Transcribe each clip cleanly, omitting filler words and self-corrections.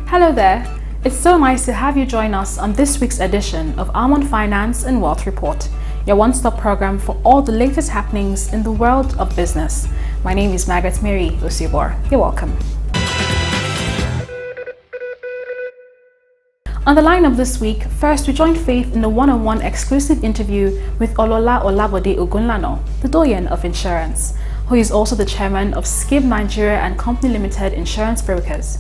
Hello there, it's so nice to have you join us on this week's edition of Almond Finance and Wealth Report, your one-stop program for all the latest happenings in the world of business. My name is Margaret Mary Osibor. You're welcome. On the lineup this week, first we joined Faith in a one-on-one exclusive interview with Olola Olabode Ogunlana, the Doyen of Insurance, who is also the chairman of SCIB Nigeria Co.Ltd Limited Insurance Brokers.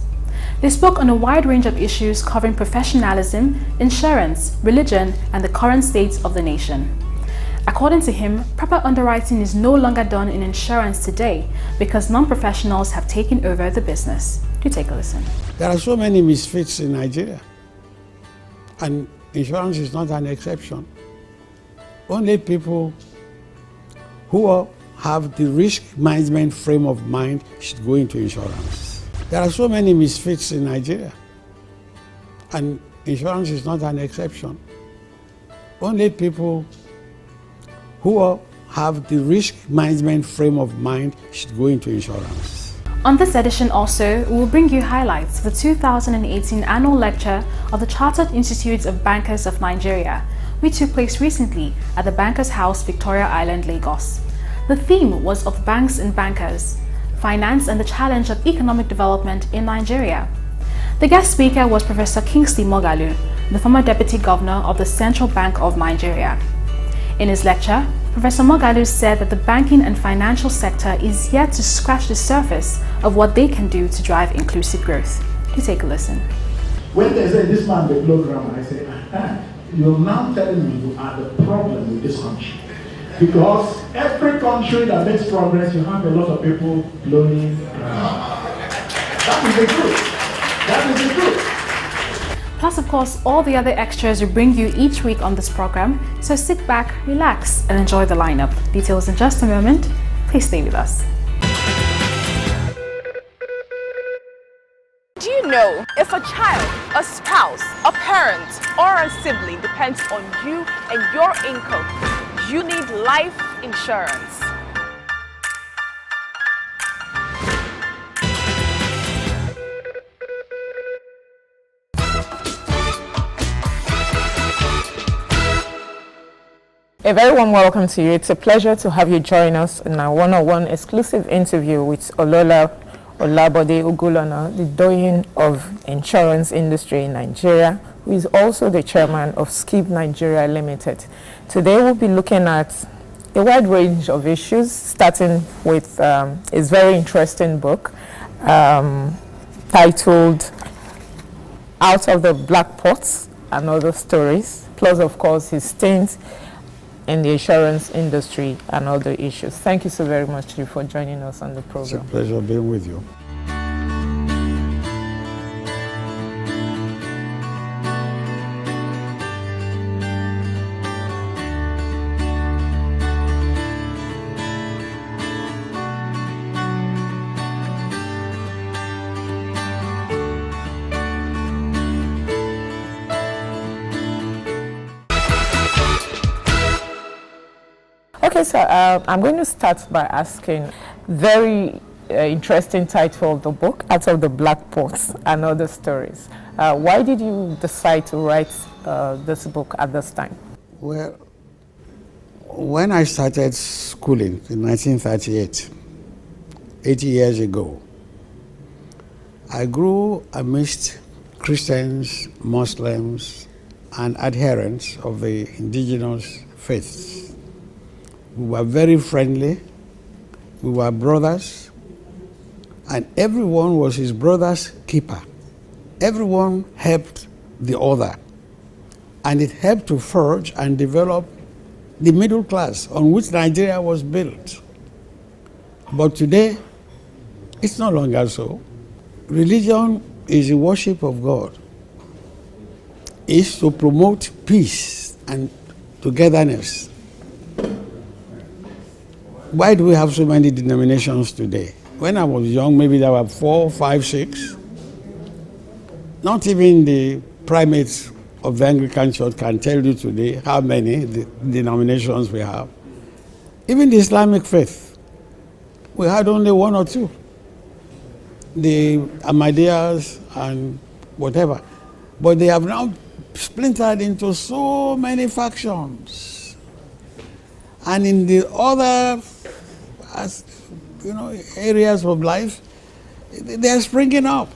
They spoke on a wide range of issues covering professionalism, insurance, religion, and the current state of the nation. According to him, proper underwriting is no longer done in insurance today because non-professionals have taken over the business. Do take a listen. There are so many misfits in Nigeria, and insurance is not an exception. Only people who have the risk management frame of mind should go into insurance. There are so many misfits in Nigeria, and insurance is not an exception. Only people who have the risk management frame of mind should go into insurance. On this edition also, we will bring you highlights of the 2018 annual lecture of the Chartered Institute of Bankers of Nigeria, which took place recently at the Bankers House, Victoria Island, Lagos. The theme was of banks and bankers, finance and the challenge of economic development in Nigeria. The guest speaker was Professor Kingsley Moghalu, the former Deputy Governor of the Central Bank of Nigeria. In his lecture, Professor Moghalu said that the banking and financial sector is yet to scratch the surface of what they can do to drive inclusive growth. Do take a listen. When they say this man the program, I say, you're now telling me you are the problem with this country. Because every country that makes progress, you have a lot of people bloating around. That is the truth. That is the truth. Plus, of course, all the other extras we bring you each week on this program. So sit back, relax, and enjoy the lineup. Details in just a moment. Please stay with us. Do you know if a child, a spouse, a parent, or a sibling depends on you and your income, you need life insurance. A very warm welcome to you. It's a pleasure to have you join us in our one-on-one exclusive interview with Olola Olabode Ogunlana, the Doyen of insurance industry in Nigeria, who is also the chairman of SCIB Nigeria Limited. Today we'll be looking at a wide range of issues, starting with his very interesting book titled Out of the Black Pots and Other Stories, plus of course his stint in the insurance industry and other issues. Thank you so very much for joining us on the program. It's a pleasure being with you. Okay, so I'm going to start by asking, very interesting title of the book, Out of the Black Pots and Other Stories. Why did you decide to write this book at this time? Well, when I started schooling in 1938, 80 years ago, I grew amidst Christians, Muslims, and adherents of the indigenous faiths. We were very friendly, we were brothers, and everyone was his brother's keeper. Everyone helped the other, and it helped to forge and develop the middle class on which Nigeria was built. But today, it's no longer so. Religion is the worship of God. It's to promote peace and togetherness. Why do we have so many denominations today? When I was young, maybe there were 4, 5, 6. Not even the primates of the Anglican Church can tell you today how many denominations we have. Even the Islamic faith, we had only 1 or 2. The Ahmadiyas and whatever. But they have now splintered into so many factions. And in the other areas of life, they are springing up.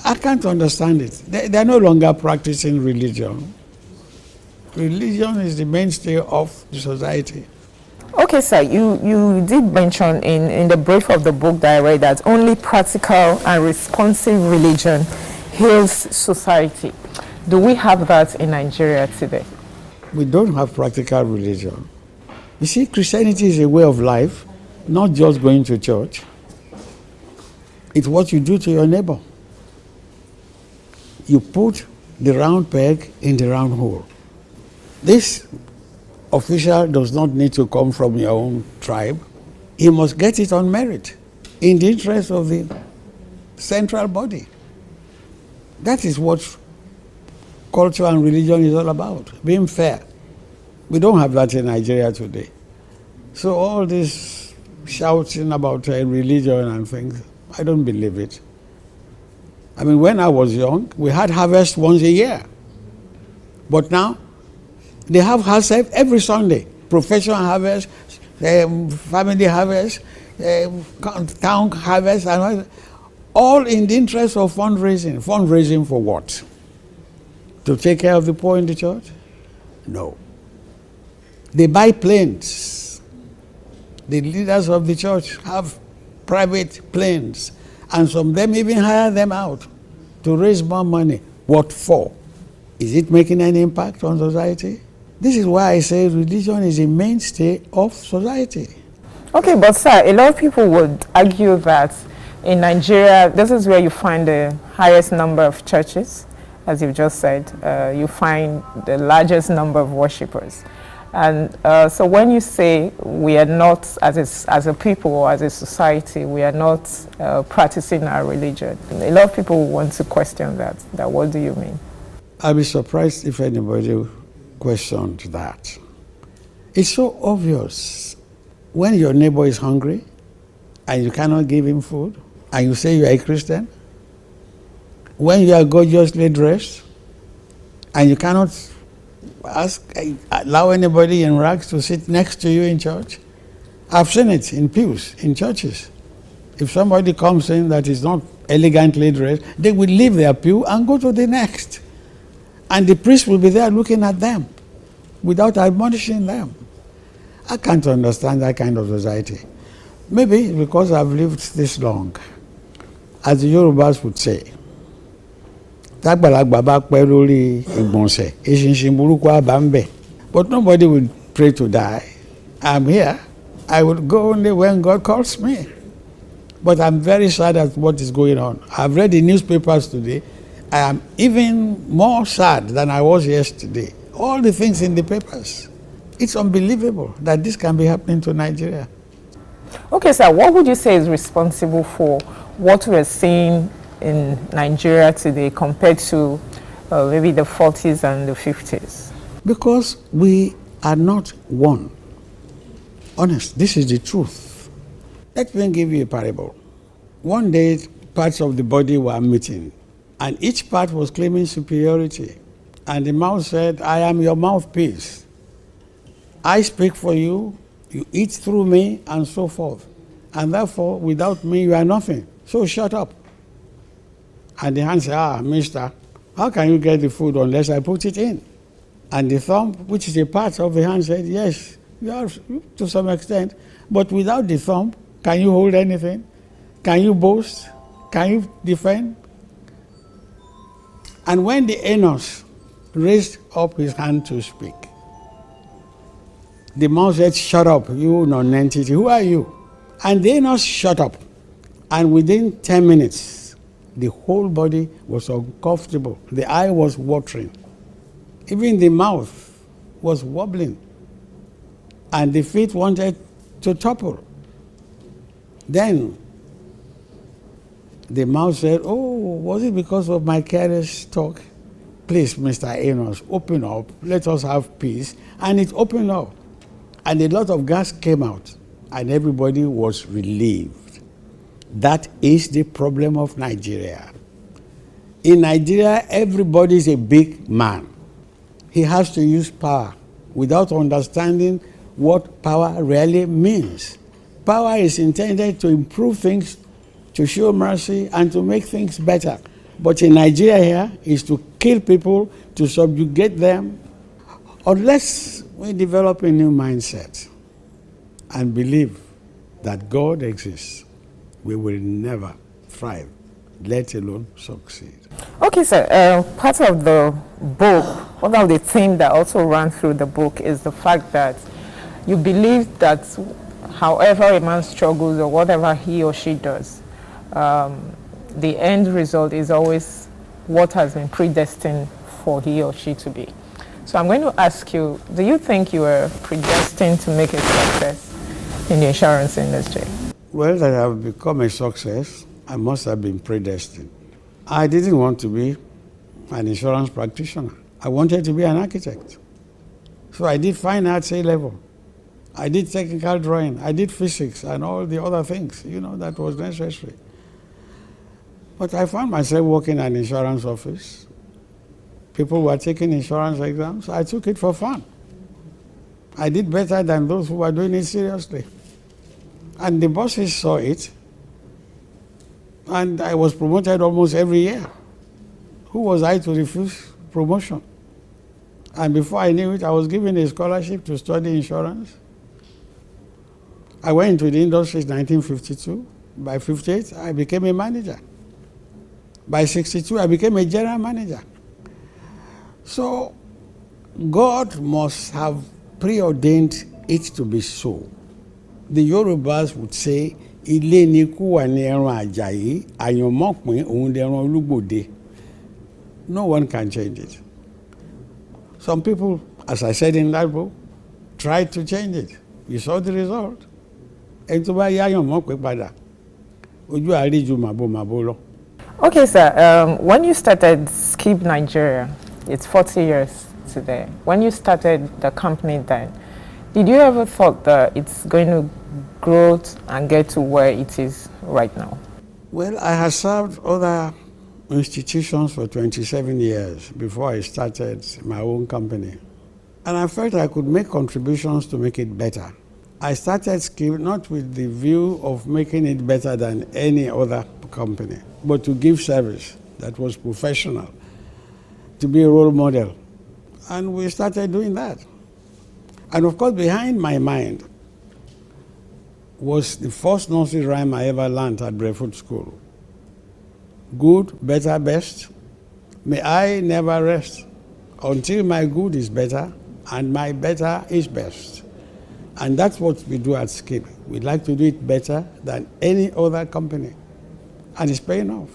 I can't understand it. They are no longer practicing religion. Religion is the mainstay of the society. Okay, sir, you did mention in the brief of the book that I read that only practical and responsive religion heals society. Do we have that in Nigeria today? We don't have practical religion. You see, Christianity is a way of life, not just going to church. It's what you do to your neighbor. You put the round peg in the round hole. This official does not need to come from your own tribe. He must get it on merit, in the interest of the central body. That is what culture and religion is all about, being fair. We don't have that in Nigeria today. So all this shouting about religion and things, I don't believe it. I mean, when I was young, we had harvest once a year. But now, they have harvest every Sunday. Professional harvest, family harvest, town harvest, and all in the interest of fundraising. Fundraising for what? To take care of the poor in the church? No. They buy planes. The leaders of the church have private planes, and some of them even hire them out to raise more money. What for? Is it making any impact on society? This is why I say religion is a mainstay of society. Okay, but sir, a lot of people would argue that in Nigeria, this is where you find the highest number of churches, as you've just said. You find the largest number of worshippers. And so when you say we are not, as a people or as a society, we are not practicing our religion, a lot of people want to question that. What do you mean? I'll be surprised if anybody questioned that. It's so obvious. When your neighbor is hungry and you cannot give him food and you say you are a Christian, when you are gorgeously dressed and you cannot allow anybody in rags to sit next to you in church. I've seen it in pews, in churches. If somebody comes in that is not elegantly dressed, they will leave their pew and go to the next. And the priest will be there looking at them without admonishing them. I can't understand that kind of society. Maybe because I've lived this long. As the Yorubas would say, but nobody would pray to die. I'm here. I would go only when God calls me. But I'm very sad at what is going on. I've read the newspapers today. I am even more sad than I was yesterday. All the things in the papers. It's unbelievable that this can be happening to Nigeria. Okay, sir, what would you say is responsible for what we're seeing in Nigeria today compared to maybe the 40s and the 50s? Because we are not one. Honest, this is the truth. Let me give you a parable. One day, parts of the body were meeting, and each part was claiming superiority. And the mouth said, I am your mouthpiece. I speak for you, you eat through me, and so forth. And therefore, without me, you are nothing. So shut up. And the hand said, mister, how can you get the food unless I put it in? And the thumb, which is a part of the hand, said, yes, you are to some extent. But without the thumb, can you hold anything? Can you boast? Can you defend? And when the anus raised up his hand to speak, the mouth said, shut up, you non-entity. Who are you? And the anus shut up. And within 10 minutes, the whole body was uncomfortable. The eye was watering. Even the mouth was wobbling, and the feet wanted to topple. Then the mouth said, "Oh, was it because of my careless talk? Please, Mr. Amos, open up. Let us have peace." And it opened up, and a lot of gas came out, and everybody was relieved. That is the problem of Nigeria. In Nigeria, everybody is a big man. He has to use power without understanding what power really means. Power is intended to improve things, to show mercy, and to make things better. But in Nigeria here, is to kill people, to subjugate them. Unless we develop a new mindset and believe that God exists, we will never thrive, let alone succeed. Okay, sir. Part of the book, one of the themes that also ran through the book is the fact that you believe that however a man struggles or whatever he or she does, the end result is always what has been predestined for he or she to be. So I'm going to ask you, do you think you are predestined to make a success in the insurance industry? Well, that I have become a success, I must have been predestined. I didn't want to be an insurance practitioner. I wanted to be an architect. So I did fine arts A-level. I did technical drawing. I did physics and all the other things, that was necessary. But I found myself working in an insurance office. People were taking insurance exams. I took it for fun. I did better than those who were doing it seriously. And the bosses saw it. And I was promoted almost every year. Who was I to refuse promotion? And before I knew it, I was given a scholarship to study insurance. I went into the industry in 1952. By 58, I became a manager. By 62, I became a general manager. So God must have preordained it to be so. The Yorubas would say, "Ilé ni kú wà ní ẹran àjàyí, àyànmọ́pin òun dẹran olúgbòde." No one can change it. Some people, as I said in that book, tried to change it. You saw the result. Ẹni tó bá yá àyànmọ́pin padà, ojú àríjù màbo lọ. Okay, sir. When you started SCIB Nigeria, it's 40 years today. When you started the company then, did you ever thought that it's going to grow and get to where it is right now? Well, I had served other institutions for 27 years before I started my own company. And I felt I could make contributions to make it better. I started SCIB not with the view of making it better than any other company, but to give service that was professional, to be a role model. And we started doing that. And of course, behind my mind was the first nursery rhyme I ever learned at Breakfast School. Good, better, best. May I never rest until my good is better and my better is best. And that's what we do at SCIB. We'd like to do it better than any other company. And it's paying off.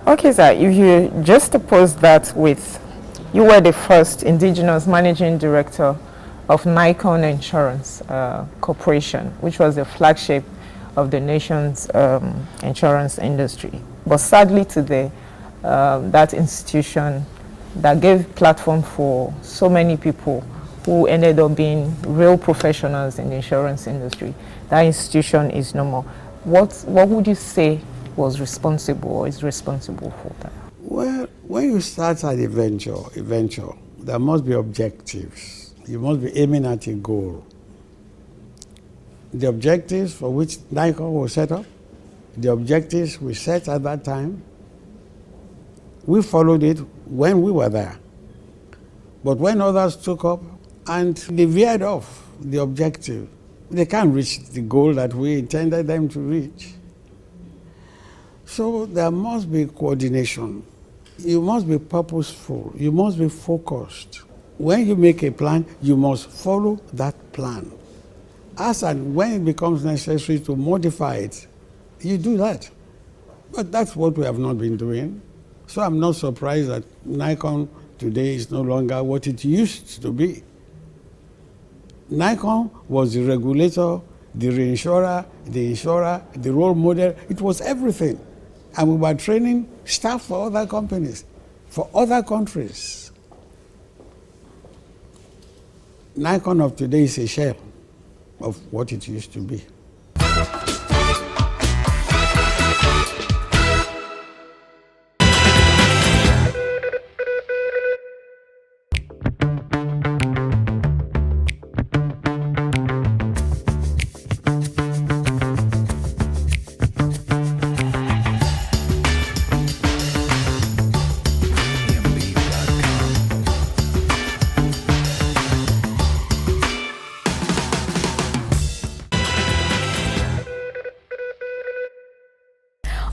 Okay, sir. If you just oppose that with, you were the first indigenous managing director of Nikon Insurance Corporation, which was the flagship of the nation's insurance industry. But sadly today, that institution that gave platform for so many people who ended up being real professionals in the insurance industry, that institution is no more. What would you say was responsible or is responsible for that? Well, when you start at a venture, there must be objectives. You must be aiming at a goal. The objectives for which Nikon was set up, the objectives we set at that time, we followed it when we were there. But when others took up and they veered off the objective, they can't reach the goal that we intended them to reach. So there must be coordination. You must be purposeful. You must be focused. When you make a plan, you must follow that plan. As and when it becomes necessary to modify it, you do that. But that's what we have not been doing. So I'm not surprised that Nikon today is no longer what it used to be. Nikon was the regulator, the reinsurer, the insurer, the role model. It was everything. And we were training staff for other companies, for other countries. Nikon of today is a shell of what it used to be.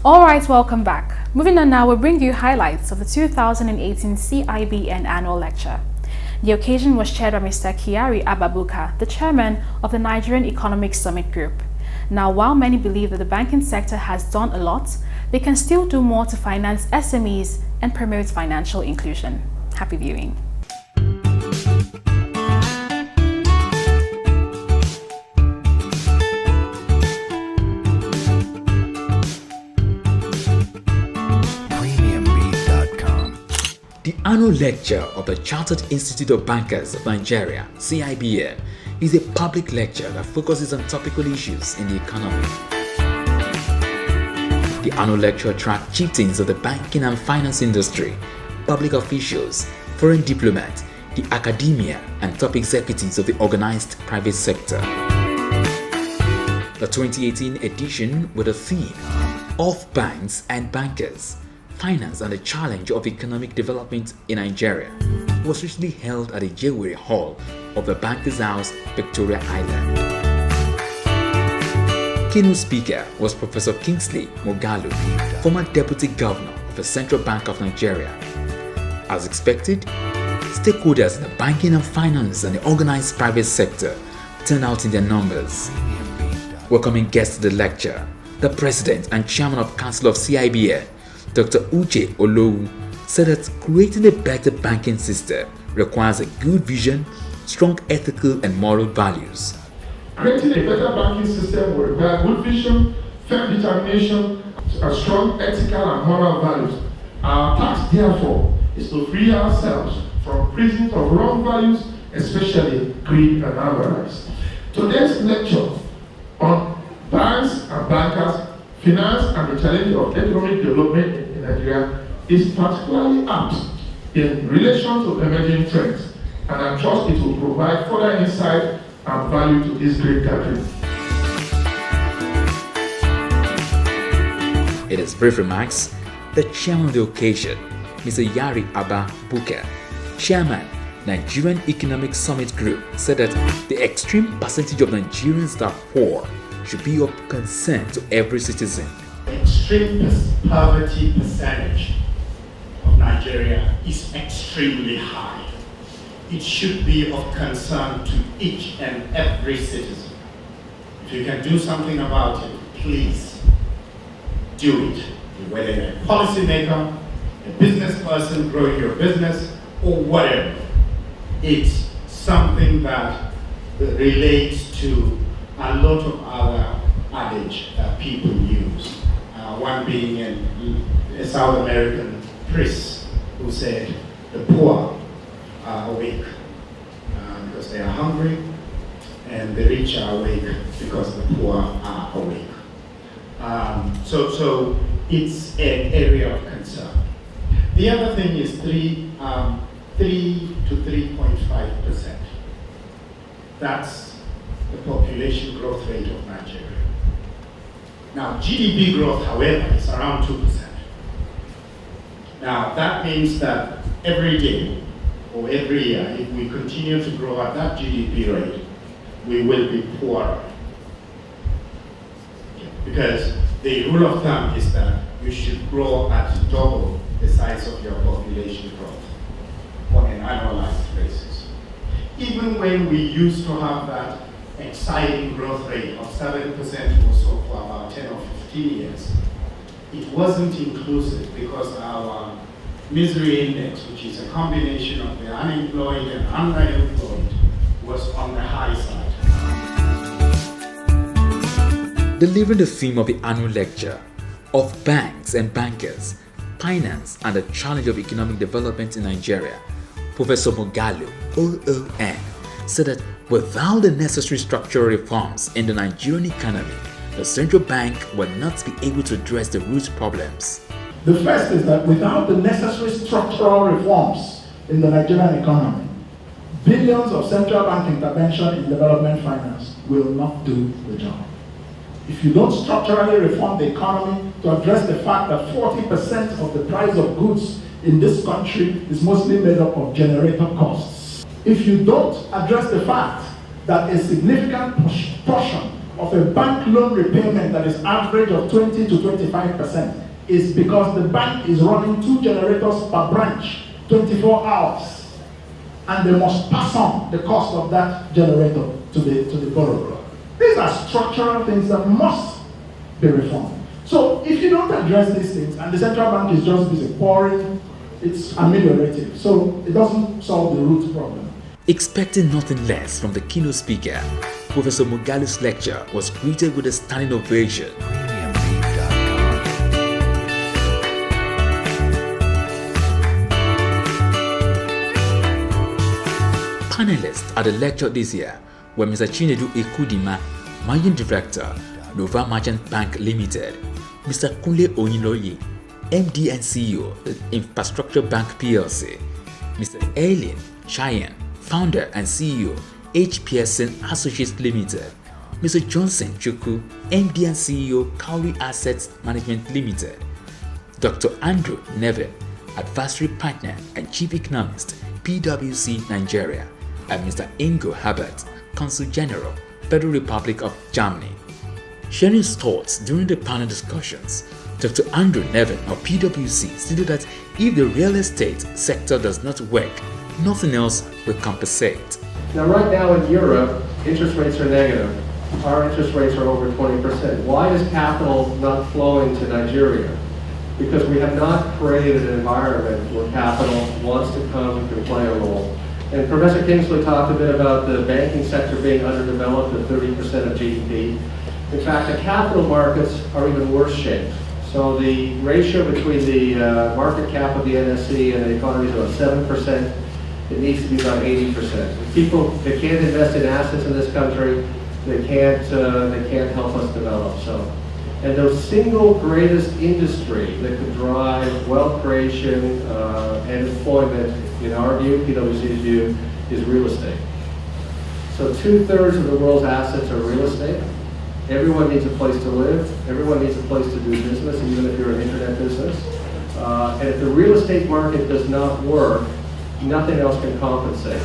Alright, welcome back. Moving on now, we'll bring you highlights of the 2018 CIBN Annual Lecture. The occasion was chaired by Mr. Kyari Ababuka, the chairman of the Nigerian Economic Summit Group. Now, while many believe that the banking sector has done a lot, they can still do more to finance SMEs and promote financial inclusion. Happy viewing. The annual lecture of the Chartered Institute of Bankers of Nigeria, SCIB, is a public lecture that focuses on topical issues in the economy. The annual lecture attracts chieftains of the banking and finance industry, public officials, foreign diplomats, the academia, and top executives of the organized private sector. The 2018 edition, with the theme of Banks and Bankers, Finance and the Challenge of Economic Development in Nigeria, was recently held at the Jewelry Hall of the Bankers House, Victoria Island. Keynote speaker was Professor Kingsley Moghalu, former Deputy Governor of the Central Bank of Nigeria. As expected, stakeholders in the banking and finance and the organized private sector turned out in their numbers. Welcoming guests to the lecture, the President and Chairman of Council of CIB, Dr. Uche Olowu, said that creating a better banking system requires a good vision, strong ethical and moral values. Creating a better banking system will require good vision, firm determination, and strong ethical and moral values. Our task, therefore, is to free ourselves from prisons of wrong values, especially greed and avarice. Today's lecture on banks and bankers, finance and the challenge of economic development in Nigeria is particularly apt in relation to emerging trends, and I trust it will provide further insight and value to this great gathering. In his brief remarks, the chairman of the occasion, Mr. Yari Abba Buka, chairman, Nigerian Economic Summit Group, said that the extreme percentage of Nigerians that are poor should be of concern to every citizen. Extreme poverty percentage of Nigeria is extremely high. It should be of concern to each and every citizen. If you can do something about it, please do it. Whether you're a policymaker, a business person growing your business, or whatever. It's something that relates to a lot of other adage that people use. One being a South American priest who said, the poor are awake because they are hungry, and the rich are awake because the poor are awake. So it's an area of concern. The other thing is 3 to 3.5%. That's the population growth rate of Nigeria. Now, GDP growth, however, is around 2%. Now, that means that every day or every year, if we continue to grow at that GDP rate, we will be poorer. Because the rule of thumb is that you should grow at double the size of your population growth on an annualized basis. Even when we used to have that exciting growth rate of 7% or so for about 10 or 15 years, it wasn't inclusive because our misery index, which is a combination of the unemployed and underemployed, was on the high side. Delivering the theme of the annual lecture of banks and bankers, finance and the challenge of economic development in Nigeria, Professor Moghalu, OON, said that without the necessary structural reforms in the Nigerian economy, the central bank will not be able to address the root problems. The first is that without the necessary structural reforms in the Nigerian economy, billions of central bank intervention in development finance will not do the job. If you don't structurally reform the economy to address the fact that 40% of the price of goods in this country is mostly made up of generator costs, if you don't address the fact that a significant portion of a bank loan repayment that is average of 20 to 25% is because the bank is running 2 generators per branch 24 hours, and they must pass on the cost of that generator to the borrower. These are structural things that must be reformed. So if you don't address these things and the central bank is just busy pouring, it's ameliorative. So it doesn't solve the root problem. Expecting nothing less from the keynote speaker, Professor Moghalu's lecture was greeted with a standing ovation. Panelists at the lecture this year were Mr. Chinedu Ekudima, Managing Director, Nova Merchant Bank Limited, Mr. Kunle Oyinloye, MD and CEO, Infrastructure Bank PLC, Mr. Eileen Cheyenne, Founder and CEO, H. Pearson Associates Limited, Mr. Johnson Chukwu, MD and CEO, Cowrie Assets Management Limited, Dr. Andrew Neville, Advisory Partner and Chief Economist, PwC Nigeria, and Mr. Ingo Herbert, Consul General, Federal Republic of Germany. Sharing his thoughts during the panel discussions, Dr. Andrew Neville of PwC stated that if the real estate sector does not work, nothing else will compensate. Now right now in Europe, interest rates are negative. Our interest rates are over 20%. Why is capital not flowing to Nigeria? Because we have not created an environment where capital wants to come and play a role. And Professor Kingsley talked a bit about the banking sector being underdeveloped at 30% of GDP. In fact, the capital markets are even worse shaped. So the ratio between the market cap of the NSE and the economy is about 7%. It needs to be about 80%. People, they can't invest in assets in this country. They can't help us develop. So, and the single greatest industry that could drive wealth creation and employment, in our view, PwC's view, is real estate. So 2/3 of the world's assets are real estate. Everyone needs a place to live. Everyone needs a place to do business, even if you're an internet business. And if the real estate market does not work, nothing else can compensate.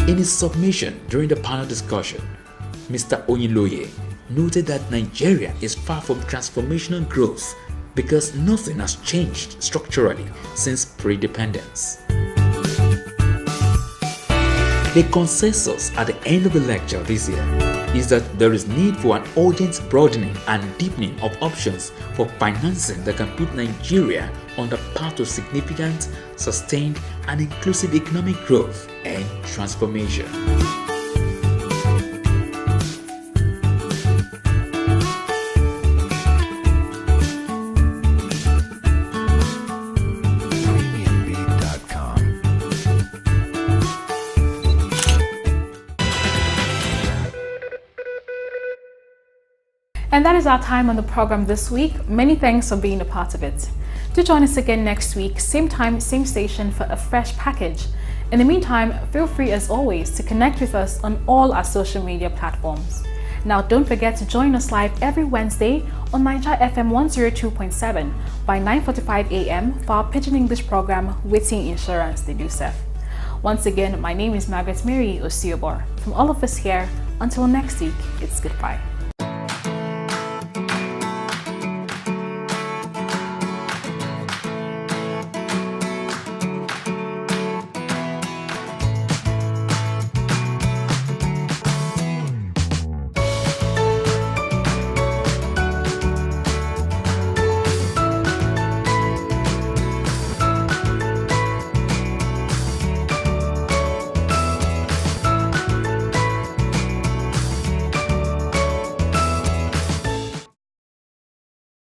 In his submission during the panel discussion, Mr. Oyinloye noted that Nigeria is far from transformational growth because nothing has changed structurally since pre-independence. The consensus at the end of the lecture this year is that there is need for an urgent broadening and deepening of options for financing that can put Nigeria on the path to significant, sustained, and inclusive economic growth and transformation. And that is our time on the program this week. Many thanks for being a part of it. Do join us again next week, same time, same station for a fresh package. In the meantime, feel free as always to connect with us on all our social media platforms. Now don't forget to join us live every Wednesday on Niger FM 102.7 by 9:45 a.m. for our Pidgin English program, Waiting Insurance, the DUCEF. Once again, my name is Margaret Mary Osiobor. From all of us here, until next week, it's goodbye.